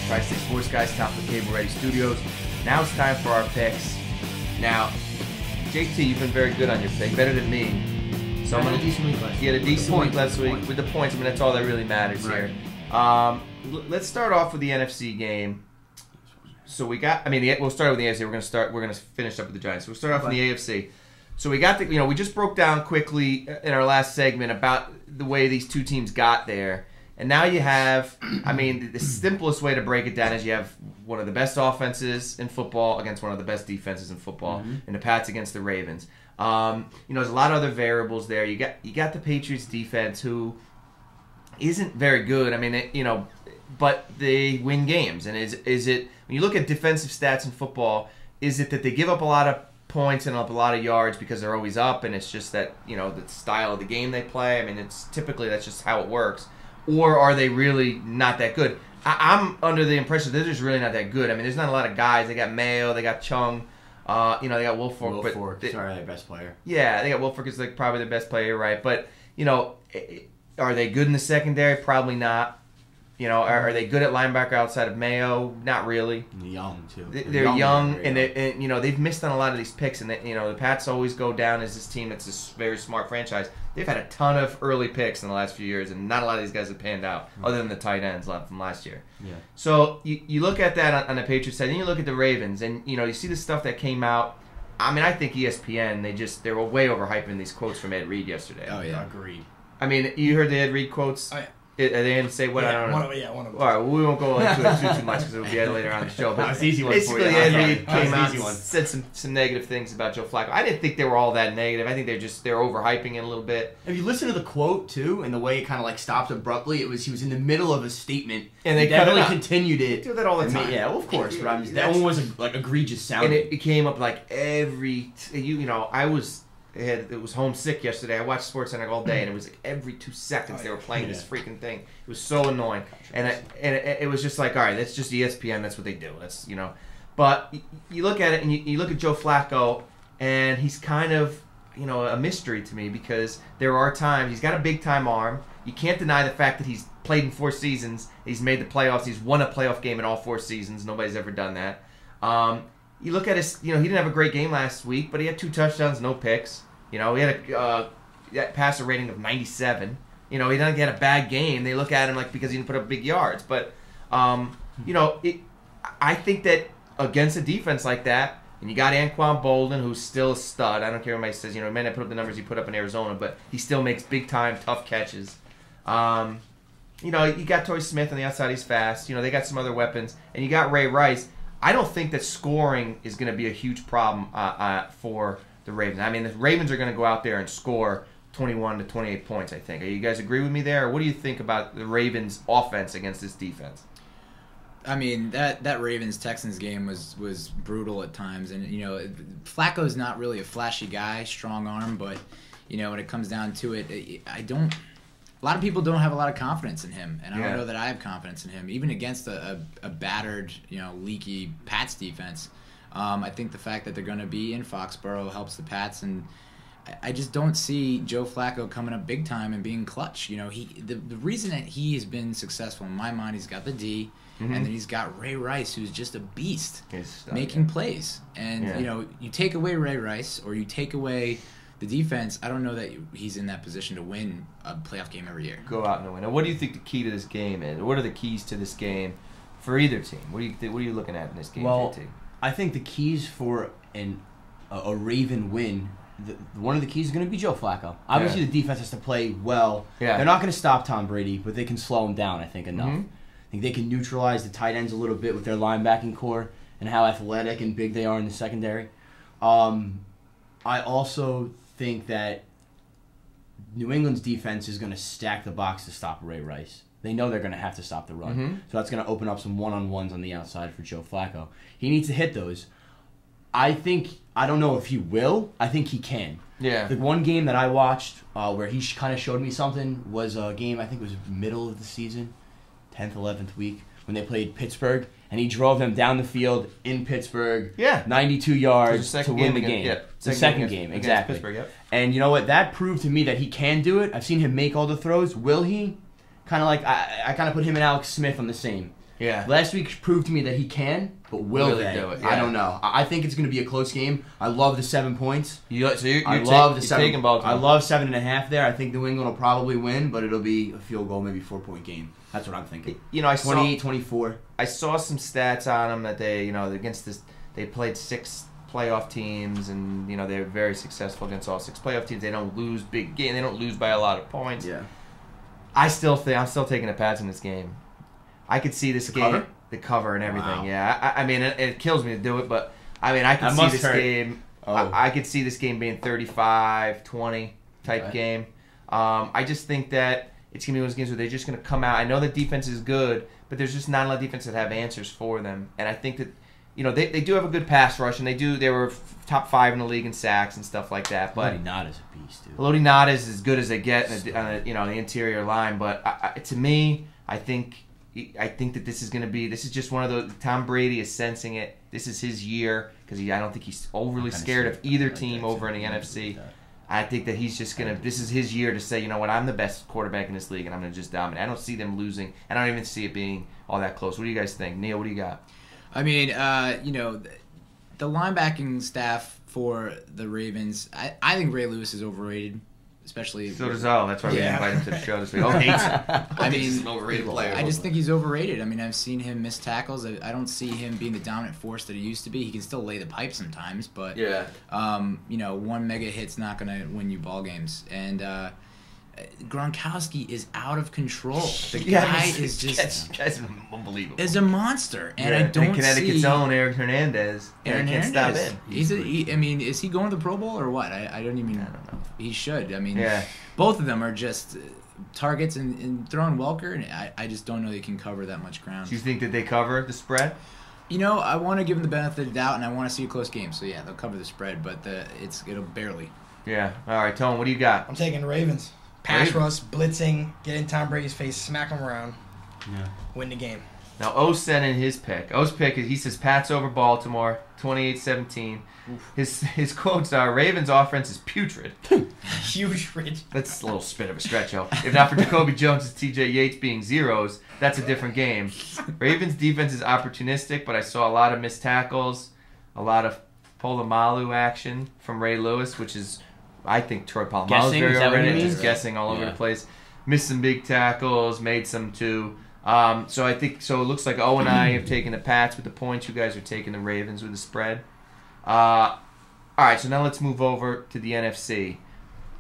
Tri-State Sports Guys, top of the Cable Ready Studios. Now it's time for our picks. Now, JT, you've been very good on your pick, better than me. So I'm a decent week last week. You had a decent week last week with the points. I mean, that's all that really matters here. Let's start off with the NFC game. So we got. I mean, we'll start with the AFC. We're gonna finish up with the Giants. So we'll start off with the AFC. So we got we just broke down quickly in our last segment about the way these two teams got there. And now you have, I mean, the simplest way to break it down is you have one of the best offenses in football against one of the best defenses in football, and the Pats against the Ravens. There's a lot of other variables there. You got the Patriots defense, who isn't very good. I mean, but they win games. And is it when you look at defensive stats in football, is it that they give up a lot of points and up a lot of yards because they're always up, and it's just that the style of the game they play? I mean, it's typically that's just how it works. Or are they really not that good? I'm under the impression they're just really not that good. I mean, there's not a lot of guys. They got Mayo, they got Chung, they got Wilfork. Wilfork, sorry, their best player. Yeah, they got Wilfork is probably their best player, right? But are they good in the secondary? Probably not. Are they good at linebacker outside of Mayo? Not really. Young too. They're young, and they've missed on a lot of these picks. And the Pats always go down as this team that's this very smart franchise. They've had a ton of early picks in the last few years, and not a lot of these guys have panned out, other than the tight ends left from last year. Yeah. So you look at that on the Patriots side, and you look at the Ravens, and you see the stuff that came out. I mean, I think ESPN they were way overhyping these quotes from Ed Reed yesterday. Oh yeah, agreed. I mean, you heard the Ed Reed quotes. Oh, yeah. They didn't say what, I don't know. One of them. All right, well, we won't go into it too much because it will be later on in the show. But that's easy one basically, for you. Ed Reed came out and said some negative things about Joe Flacco. I didn't think they were all that negative. I think they're overhyping it a little bit. If you listen to the quote too, and the way it kind of stopped abruptly, he was in the middle of a statement, and they definitely continued it. They do that all the time. Yeah, well, of course, but that one was egregious sounding. And it came up every it was homesick yesterday. I watched SportsCenter all day, and it was every 2 seconds they were playing this freaking thing. It was so annoying, and it was just all right, that's just ESPN. That's what they do. That's But you look at it, and you look at Joe Flacco, and he's kind of a mystery to me because there are times he's got a big time arm. You can't deny the fact that he's played in 4 seasons. He's made the playoffs. He's won a playoff game in all 4 seasons. Nobody's ever done that. You look at his, he didn't have a great game last week, but he had 2 touchdowns, no picks. He had a passer rating of 97. He doesn't get a bad game. They look at him because he didn't put up big yards. But, I think that against a defense like that, and you got Anquan Bolden, who's still a stud. I don't care what anybody says. He may not put up the numbers he put up in Arizona, but he still makes big-time, tough catches. You got Torrey Smith on the outside. He's fast. They got some other weapons. And you got Ray Rice. I don't think that scoring is going to be a huge problem for the Ravens. I mean, the Ravens are going to go out there and score 21 to 28 points, I think. You guys agree with me there? Or what do you think about the Ravens' offense against this defense? I mean, that Ravens-Texans game was brutal at times. And, Flacco's not really a flashy guy, strong arm, but, when it comes down to it, a lot of people don't have a lot of confidence in him, and I don't know that I have confidence in him, even against a battered, leaky Pats defense. I think the fact that they're going to be in Foxborough helps the Pats, and I just don't see Joe Flacco coming up big time and being clutch. The reason that he has been successful in my mind, he's got the D, and then he's got Ray Rice, who's just a beast, making plays. And you take away Ray Rice or you take away the defense, I don't know that he's in that position to win a playoff game every year. Go out and win. Now, what do you think the key to this game is? What are the keys to this game for either team? What are you looking at in this game, JT? I think the keys for a Raven win, one of the keys is going to be Joe Flacco. Obviously, the defense has to play well. Yeah. They're not going to stop Tom Brady, but they can slow him down, I think, enough. I think they can neutralize the tight ends a little bit with their linebacking core and how athletic and big they are in the secondary. I also think that New England's defense is going to stack the box to stop Ray Rice. They know they're going to have to stop the run. So that's going to open up some one-on-ones on the outside for Joe Flacco. He needs to hit those. I don't know if he will. I think he can. Yeah. The one game that I watched where he kind of showed me something was a game, I think it was middle of the season, 10th, 11th week, when they played Pittsburgh, and he drove them down the field in Pittsburgh, 92 yards to win the game. The second game, exactly. Pittsburgh, And you know what? That proved to me that he can do it. I've seen him make all the throws. Will he? Kind of I kind of put him and Alex Smith on the same. Yeah. Last week proved to me that he can, but will they do it? Yeah. I don't know. I think it's going to be a close game. I love the 7 points. You're I love the 7. Taking Baltimore. I love 7.5 there. I think New England will probably win, but it'll be a field goal, maybe 4-point game. That's what I'm thinking. You know, I 28-24. I saw some stats on them that they, against this, they played 6 playoff teams, and they're very successful against all 6 playoff teams. They don't lose big game. They don't lose by a lot of points. Yeah. I'm still taking the Pats in this game. I could see this game, cover? the cover and everything. Wow. Yeah, I mean, it kills me to do it, but I mean, I could see this game. I could see this game being 35-20 type game. I just think that it's gonna be one of those games where they're just gonna come out. I know the defense is good, but there's just not a lot of defense that have answers for them. And I think that they do have a good pass rush, and they were top 5 in the league in sacks and stuff like that. But Haloti Ngata is a beast, dude. Haloti Ngata is as good as they get on the interior line. But to me, I think that this is just one of those. Tom Brady is sensing it. This is his year because I don't think he's overly scared of either team over in the NFC. I think that he's just this is his year to say, you know what, I'm the best quarterback in this league and I'm gonna just dominate. I don't see them losing, and I don't even see it being all that close. What do you guys think, Neil? What do you got? I mean, the linebacking staff for the Ravens. I think Ray Lewis is overrated. Especially so does O. That's why we invited him to the show this week. Oh, hates him. I mean, he's an overrated player. I just think he's overrated. I mean, I've seen him miss tackles. I don't see him being the dominant force that he used to be. He can still lay the pipe sometimes, but one mega hit's not gonna win you ball games. And Gronkowski is out of control. The guy is just unbelievable. Is a monster, and I don't Connecticut's see own Aaron Hernandez. Aaron can't Hernandez. stop it. I mean, is he going to the Pro Bowl or what? I don't even. I don't know. He should. I mean, both of them are just targets and throwing Welker, and I just don't know they can cover that much ground. Do you think that they cover the spread? I want to give them the benefit of the doubt, and I want to see a close game. So yeah, they'll cover the spread, but it'll barely. Yeah. All right, Tone. What do you got? I'm taking the Ravens. Pass rush, blitzing, get in Tom Brady's face, smack him around, win the game. Now, O sent in his pick. O's pick is, he says, Pats over Baltimore, 28-17. His quotes are, Ravens offense is putrid. Putrid. That's a little spit of a stretch, O. If not for Jacoby Jones and TJ Yates being zeros, that's a different game. Ravens defense is opportunistic, but I saw a lot of missed tackles, a lot of Polamalu action from Ray Lewis, which is... I think Troy Polamalu is very overrated, just guessing all over the place. Missed some big tackles, made some too. So it looks like O and I have taken the Pats with the points. You guys are taking the Ravens with the spread. All right, so now let's move over to the NFC.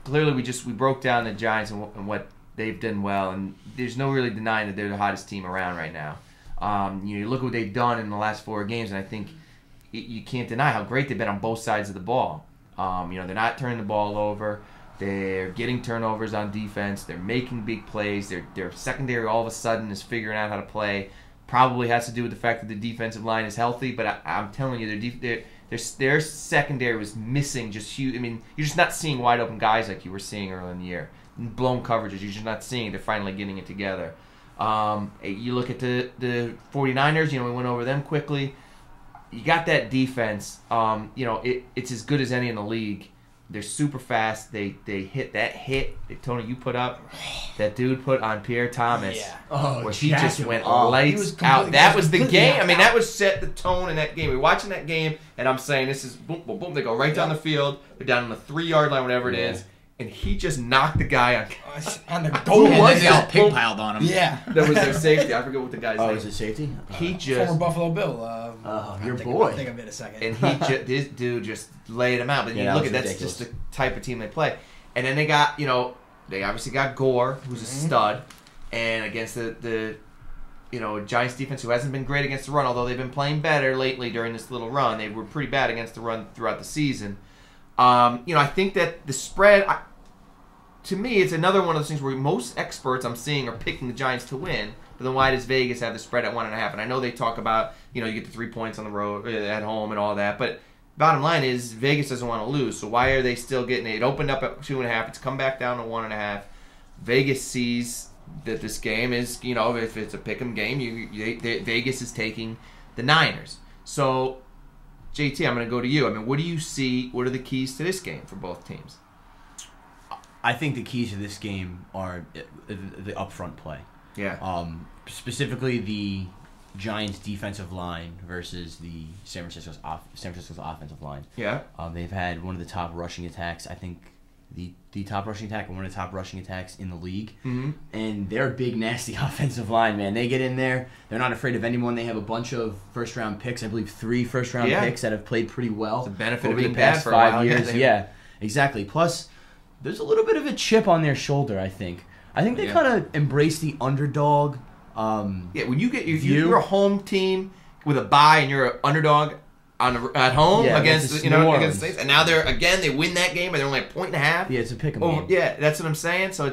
Clearly, we broke down the Giants and what they've done well, and there's no really denying that they're the hottest team around right now. You look at what they've done in the last 4 games, and I think you can't deny how great they've been on both sides of the ball. They're not turning the ball over. They're getting turnovers on defense. They're making big plays. Their secondary all of a sudden is figuring out how to play. Probably has to do with the fact that the defensive line is healthy, but I'm telling you, their secondary was missing just huge. I mean, you're just not seeing wide open guys like you were seeing early in the year. Blown coverages, you're just not seeing. They're finally getting it together. You look at the 49ers, we went over them quickly. You got that defense. It's as good as any in the league. They're super fast. They hit that hit that Tony you put up. That dude put on Pierre Thomas. Yeah. Where he just went lights out. That was the game. I mean, that was set the tone in that game. We're watching that game, and I'm saying this is boom, boom, boom. They go right down the field. They're down on the 3-yard line, whatever it is. And he just knocked the guy on the goal. And they all pig piled on him. Yeah. That was their safety. I forget what the guy's name. Oh, was it safety? He just... Former Buffalo Bill. Your boy. I'll think of it in a second. And this dude just laid him out. But you look at that's just the type of team they play. And then they got, they obviously got Gore, who's a stud. And against the Giants defense, who hasn't been great against the run, although they've been playing better lately during this little run. They were pretty bad against the run throughout the season. I think that the spread, to me, it's another one of those things where most experts I'm seeing are picking the Giants to win. But then why does Vegas have the spread at 1.5? And I know they talk about, you get the 3 points on the road, at home and all that. But bottom line is Vegas doesn't want to lose. So why are they still getting it? It opened up at 2.5. It's come back down to 1.5. Vegas sees that this game is, if it's a pick'em game, Vegas is taking the Niners. So... JT, I'm going to go to you. I mean, what do you see? What are the keys to this game for both teams? I think the keys to this game are the upfront play. Yeah. Specifically the Giants defensive line versus the San Francisco's offensive line. Yeah. They've had one of the top rushing attacks. I think the top rushing attack and one of the top rushing attacks in the league. Mm-hmm. And they're a big, nasty offensive line, man. They get in there. They're not afraid of anyone. They have a bunch of first-round picks. I believe 3 first-round picks that have played pretty well. It's a benefit over of being the past bad for 5 a while. years. Yeah, exactly. Plus, there's a little bit of a chip on their shoulder, I think. I think they kind of embrace the underdog. When you get you're a home team with a bye and you're an underdog at home against the Saints, and now they win that game, and they're only a point and a half. Yeah, it's a pick 'em game. Yeah, that's what I'm saying. So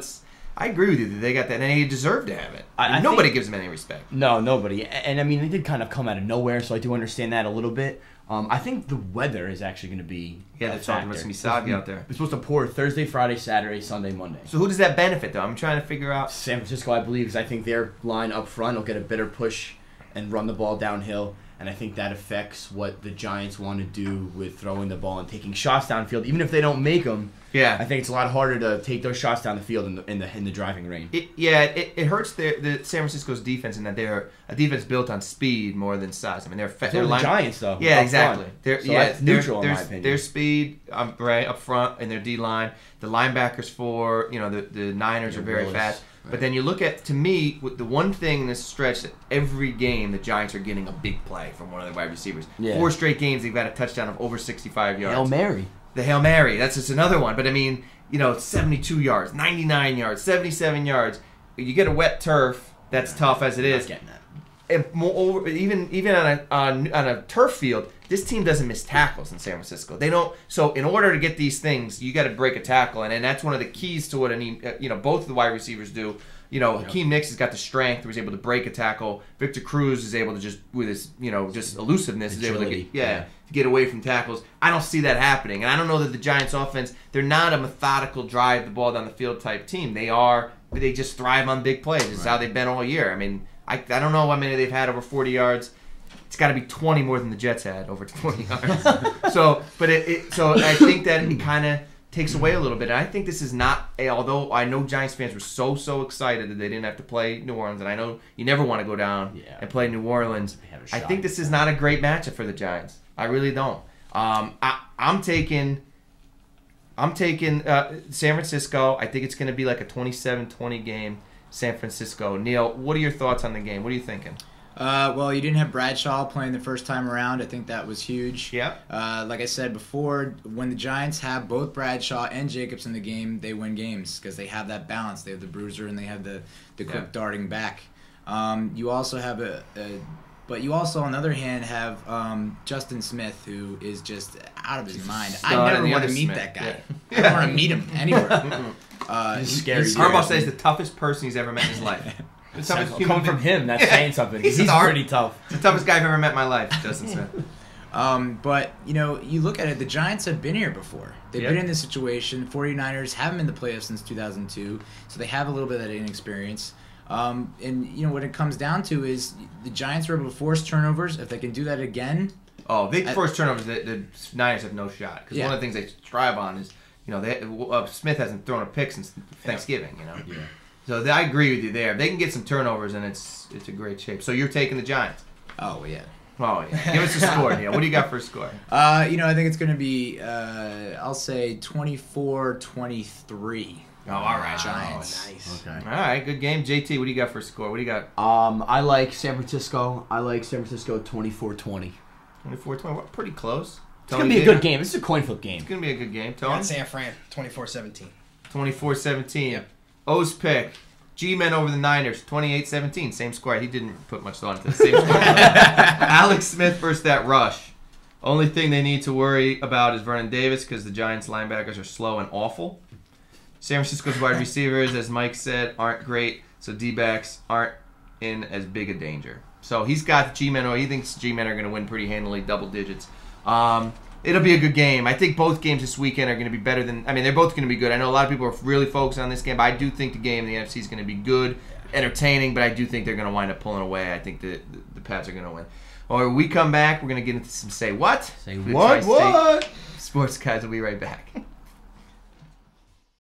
I agree with you that they got that, and they deserve to have it. Nobody gives them any respect. No, nobody. And I mean, they did kind of come out of nowhere, so I do understand that a little bit. I think the weather is actually going to be they're talking about it's going to be soggy out there. It's supposed to pour Thursday, Friday, Saturday, Sunday, Monday. So who does that benefit, though? I'm trying to figure out. San Francisco, I believe, because I think their line up front will get a better push and run the ball downhill. And I think that affects what the Giants want to do with throwing the ball and taking shots downfield. Even if they don't make them, I think it's a lot harder to take those shots down the field in the driving rain. It hurts the San Francisco's defense in that they're a defense built on speed more than size. I mean, they're the Giants, though. Yeah, exactly. That's neutral in my opinion. Their speed, right up front, and their D line. The linebackers for the Niners are very fast. Right. But then you look at, to me, the one thing in this stretch that every game the Giants are getting a big play from one of their wide receivers. Yeah. 4 straight games they've got a touchdown of over 65 yards. Hail Mary. The Hail Mary. That's just another one. But I mean, 72 yards, 99 yards, 77 yards. You get a wet turf. That's tough as it is. Getting that. And moreover, even on a turf field, this team doesn't miss tackles in San Francisco. They don't. So in order to get these things, you got to break a tackle, and that's one of the keys to what both of the wide receivers do. Hakeem Nicks has got the strength. He was able to break a tackle. Victor Cruz is able to just with his just elusiveness is able to get away from tackles. I don't see that happening, and I don't know that the Giants offense. They're not a methodical drive the ball down the field type team. They just thrive on big plays. It's how they've been all year. I mean. I don't know how many they've had over 40 yards. It's got to be 20 more than the Jets had over 20 yards. So I think that it kind of takes away a little bit. And I think this is not although I know Giants fans were so excited that they didn't have to play New Orleans, and I know you never want to go down and play New Orleans. I think this is not a great matchup for the Giants. I really don't. I'm taking San Francisco. I think it's going to be like a 27-20 game. San Francisco. Neil, what are your thoughts on the game? What are you thinking? Well, you didn't have Bradshaw playing the first time around. I think that was huge. Yeah. Like I said before, when the Giants have both Bradshaw and Jacobs in the game, they win games because they have that balance. They have the bruiser and they have the quick darting back. You also have but you also, on the other hand, have Justin Smith, who is just out of his mind. I never want to meet that guy. Yeah. I don't want to meet him anywhere. He's scary. Harbaugh says he's the toughest person he's ever met in his life. Coming from him, that's saying something. He's pretty tough. He's the toughest guy I've ever met in my life, Justin Smith. But, you look at it, the Giants have been here before. They've been in this situation. 49ers haven't been in the playoffs since 2002, so they have a little bit of that inexperience. And, what it comes down to is the Giants were able to force turnovers. If they can do that again... Oh, they force turnovers, the Niners have no shot. Because one of the things they strive on is... Smith hasn't thrown a pick since Thanksgiving. Yeah. So I agree with you there. If they can get some turnovers, and it's a great shape. So you're taking the Giants. Oh yeah. Oh yeah. Give us a score, Neil. What do you got for a score? I think it's going to be. I'll say 24-23. Oh, all right. Giants. Oh, nice. Okay. All right, good game. JT, what do you got for a score? What do you got? I like San Francisco. 24-20. 24-20. Pretty close. It's going to be a good game. This is a coin flip game. It's going to be a good game. Tony? San Fran, 24-17. 24-17. Yep. O's pick. G-Men over the Niners, 28-17. Same score. He didn't put much thought into the same score. Alex Smith versus that rush. Only thing they need to worry about is Vernon Davis because the Giants linebackers are slow and awful. San Francisco's wide receivers, as Mike said, aren't great, so D-backs aren't in as big a danger. So he's got G-Men, or he thinks G-Men are going to win pretty handily, double digits. It'll be a good game. I think both games this weekend are going to be better than... they're both going to be good. I know a lot of people are really focused on this game, but I do think the game in the NFC is going to be good, entertaining, but I do think they're going to wind up pulling away. I think the Pats are going to win. Or when we come back, we're going to get into some Say What? Say what? Sports guys will be right back.